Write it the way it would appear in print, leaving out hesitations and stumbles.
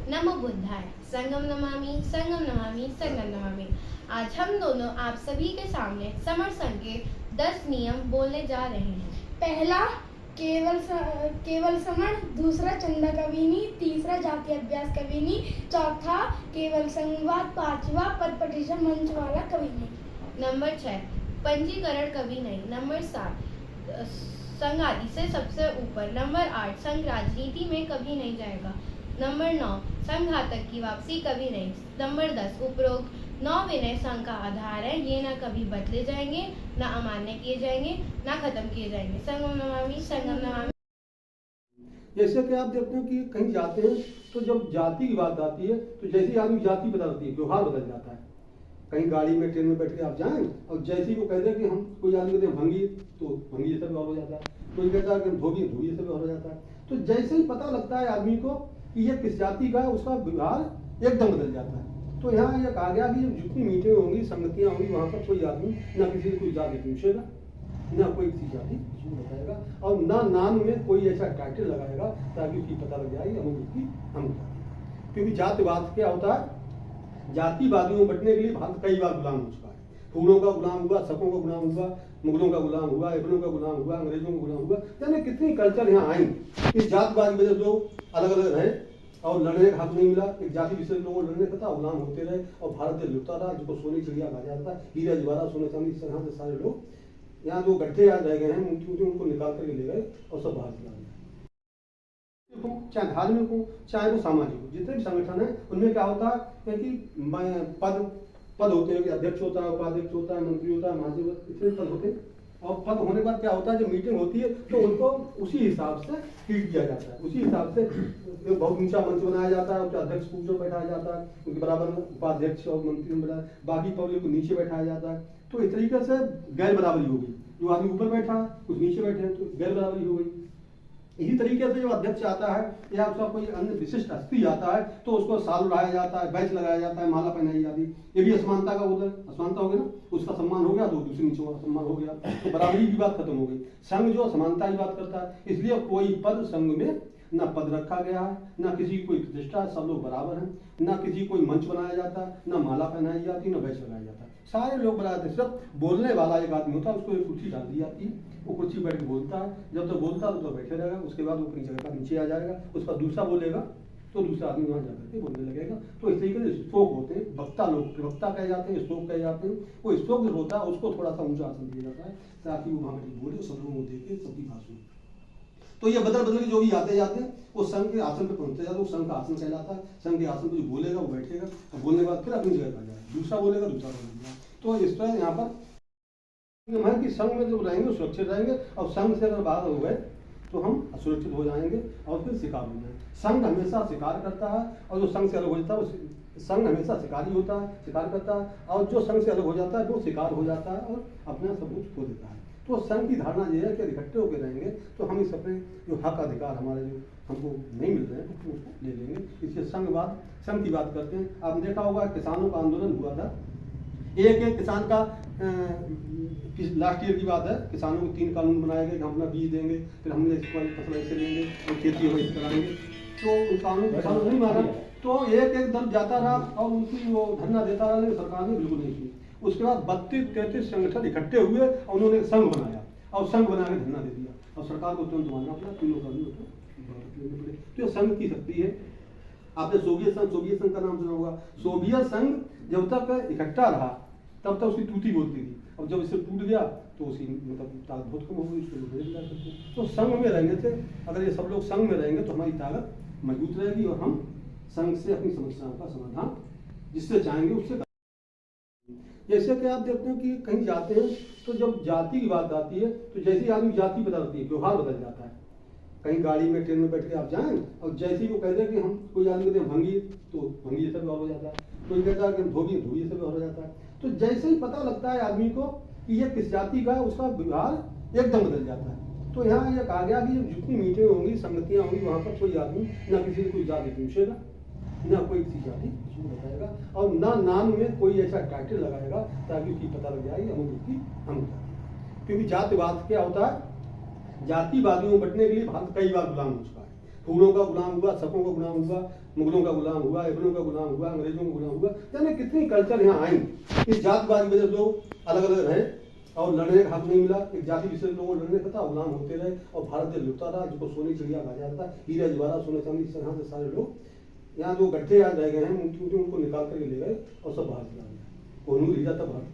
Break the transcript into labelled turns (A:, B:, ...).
A: नमो बुद्धाय। संगम नमामि संगम नमामि संगम नमामि। आज हम दोनों आप सभी के सामने समर संघ के 10 नियम बोलने जा रहे हैं।
B: पहला केवल समर, दूसरा चंदा कविनी, तीसरा जाति अभ्यास कविनी, चौथा केवल संवाद, पांचवा पद पटिशन मंच वाला कवि नहीं।
A: नंबर 6 पंजीकरण कभी नहीं। नंबर 7 संघ आदि से सबसे ऊपर। नंबर 8 संघ राजनीति में कभी नहीं जाएगा। नंबर 9 संघ घातक की वापसी कभी नहीं। नंबर 10 उपरोक्त 9 विनय संघ का आधार है, ये ना कभी बदले जाएंगे, ना अमान्य किए जाएंगे, ना खत्म किए जाएंगे। संगम नमामि संगम नमामि।
C: जैसे कि आप देखते हो कि कहीं जाते हैं तो जब जाति की बात आती है तो जैसे ही आदमी जाति बदलती है व्यवहार बदल जाता है। कहीं गाड़ी में ट्रेन में बैठ के आप जाएं और जैसे ही वो कहते हैं कि हम कोई आदमी कहते हैं भंगी, तो भंगी जैसा व्यवहार हो जाता है। कोई कहता है कि धोबी, धोबी जैसा व्यवहार हो जाता है। तो जैसे ही पता लगता है आदमी को कि ये किस जाति का है, उसका व्यवहार एकदम बदल जाता है। तो यहाँ यह कहा गया कि जितनी मीटिंग होंगी, संगतियाँ होंगी, वहाँ पर कोई आदमी न किसी से कोई जाति पूछेगा, ना कोई किसी जाति उसको बताएगा, और ना नाम में कोई ऐसा टाइटल लगाएगा ताकि उसकी पता लग जाएगी हम उसकी हम जाति। क्योंकि जातिवाद क्या होता है, जातिवादियों में बटने के लिए भारत कई बार गुलाम हो चुका है। फूलों का गुलाम हुआ, सपों का गुलाम हुआ, मुगलों का गुलाम हुआ, एबलों का गुलाम हुआ, अंग्रेजों का गुलाम हुआ। यानी कितनी कल्चर यहाँ आई। इस जातिवाद की वजह से लोग अलग अलग रहे और लड़ने का हक नहीं मिला। एक जाति विशेष लोगों को लड़ने का था, गुलाम होते रहे और भारत देश लुटता रहा, जिसको सोने की चिड़िया कहा जाता था। हीरा जवाहरात, सोने चांदी, इस तरह से सारे लोग यहाँ जो गड्ढे याद रह गए हैं उनको निकाल करके ले गए और सब बाहर चला गया। चाहे धार्मिक हो चाहे वो सामाजिक हो, जितने भी संगठन है उनमें क्या होता है कि पद होते हैं कि अध्यक्ष होता है, उपाध्यक्ष होता है, मंत्री होता है, महासचिव, इतने पद होते हैं। और पद होने के बाद क्या होता है, जब मीटिंग होती है तो उनको उसी हिसाब से ट्रीट किया जाता है। उसी हिसाब से बहुत ऊंचा मंच बनाया जाता है, उसके अध्यक्ष को ऊपर बैठाया जाता है, उनके बराबर उपाध्यक्ष और मंत्री में बाकी पब्लिक को नीचे बैठाया जाता है। तो इस तरीके से गैर बराबरी हो गई। जो आदमी ऊपर बैठा है कुछ नीचे बैठे हैं तो गैर बराबरी हो गई। इसी तरीके से जब अध्यक्ष आता है या उसका कोई अन्य विशिष्ट हस्ती आता है तो उसको साल उड़ाया जाता है, बैच लगाया जाता है, माला पहनाई जाती है। ये भी असमानता का उधर असमानता हो गया ना, उसका सम्मान हो गया तो दूसरे नीचे वाला सम्मान हो गया, तो बराबरी की बात खत्म हो गई। संघ जो समानता की बात करता है, इसलिए कोई पद संघ में न पद रखा गया है, न किसी की कोई प्रतिष्ठा है, सब लोग बराबर हैं। न किसी कोई मंच बनाया जाता है, न माला पहनाई जाती, न बैच लगाया जाता है, सारे लोग बराबर। सिर्फ बोलने वाला एक आदमी होता है, उसको एक कुर्सी डाल दी जाती है, वो कुर्सी बैठ के बोलता है। जब तक बोलता है तो बैठे रहेगा, उसके बाद वो अपनी जगह का नीचे आ जाएगा, उस पर दूसरा बोलेगा तो दूसरा आदमी वहाँ जाकर के बोलने लगेगा। तो इस तरीके से स्ट्रोक होते हैं, वक्ता लोग प्रवक्ता कहे जाते हैं, स्ट्रोक कहे जाते हैं। वो स्ट्रोक जो होता है उसको थोड़ा सा ऊंचा आसन दिया जाता है ताकि वो वहाँ बैठ बोले, सब लोगों को देखे, सबकी बात सुने। तो ये बदल बदल के जो भी आते जाते हैं वो संघ के आसन पे पहुंचते जाते हैं, वो संघ का आसन कहलाता है। संघ के आसन पे जो बोलेगा वो बैठेगा और बोलने के बाद फिर अपनी जगह पर आ जाएगा, दूसरा बोलेगा, दूसरा बोलेगा। तो इस तरह यहाँ पर है कि संघ में जो रहेंगे सुरक्षित रहेंगे, और संघ से अगर बाहर हो गए तो हम असुरक्षित हो जाएंगे और फिर शिकार हो जाएंगे। संघ हमेशा शिकार करता है और जो संघ से अलग हो जाता है वो संघ हमेशा शिकारी होता है, शिकार करता है, और जो संघ से अलग हो जाता है वो शिकार हो जाता है और अपना सब कुछ खो देता है। तो संघ की धारणा ये है कि इकट्ठे होकर रहेंगे तो हम इस अपने जो हक अधिकार हमारे जो हमको नहीं मिल रहे हैं तो उसको ले लेंगे। इसलिए संघ की बात करते हैं। आपने देखा होगा किसानों का आंदोलन हुआ था, एक किसान का लास्ट ईयर की बात है, किसानों को 3 कानून बनाए गए कि हम अपना बीज देंगे, फिर हमने फसल ऐसे लेंगे और खेती वैसे कराएंगे। तो उन कानून किसानों नहीं माना, तो एक दल जाता रहा और उनकी वो धरना देता रहा, लेकिन सरकार ने बिल्कुल नहीं की। उसके बाद 32-33 संगठन इकट्ठे हुए और उन्होंने संघ बनाया और संघ बना के धरना दे दिया और सरकार को तुरंत मानना पड़ा, तीनों कानून लेने पड़े। तो संघ की शक्ति है। आपने सोवियत संघ का नाम सुना होगा। सोवियत संघ जब तक इकट्ठा रहा तब तक उसकी टूटी बोलती थी, और जब इससे टूट गया तो उसकी मतलब ताकत बहुत कम हो गई, उसको नहीं जा सकते। तो संघ में रहने से, अगर ये सब लोग संघ में रहेंगे तो हमारी ताकत मजबूत रहेगी और हम संघ से अपनी समस्याओं का समाधान जिससे चाहेंगे उससे। जैसे कि आप देखते हैं कि कहीं जाते हैं तो जब जाति की बात आती है तो जैसे ही आदमी जाति बदलती है व्यवहार बदल जाता है। कहीं गाड़ी में ट्रेन में बैठ के आप जाएं और जैसे ही वो कहते हैं कि हम कोई आदमी कहते हैं भंगी, तो भंगी जैसा व्यवहार हो जाता है। कोई कहता है कि धोबी, धोबी जैसा व्यवहार हो जाता है। तो जैसे ही पता लगता है आदमी को कि ये किस जाति का है, उसका व्यवहार एकदम बदल जाता है। तो यहाँ यह कहा गया कि जितनी मीटिंग होंगी, संगतियाँ होंगी, वहाँ पर कोई आदमी न किसी से कोई जाति पूछेगा, न कोई किसी जाति उसको बताएगा, और न नाम में कोई ऐसा टाइटल लगाएगा ताकि उसकी पता लग जाएगी हम उसकी हम जाति। क्योंकि जातिवाद क्या होता है, जातिवादियों में बटने के लिए भारत कई बार गुलाम हो चुका है। फूलों का गुलाम हुआ, सपों का गुलाम हुआ, मुगलों का गुलाम हुआ, इब्रियों का गुलाम हुआ, अंग्रेजों का गुलाम हुआ। यानी कितनी कल्चर यहाँ आई। इस जातवाद की वजह से लोग अलग अलग रहे और लड़ने का हक नहीं मिला। एक जाति विशेष लोगों को लड़ने का था, गुलाम होते रहे और भारत देश लुटता रहा, जिसको सोने चिड़िया कहा जाता था। हीरा जवाहरात, सोना चांदी, इस तरह से सारे लोग यहाँ जो गड्ढे आज रह गए हैं उनको निकाल करके ले गए और सब बाहर चला गया। कोहिनूर हीरा तब भारत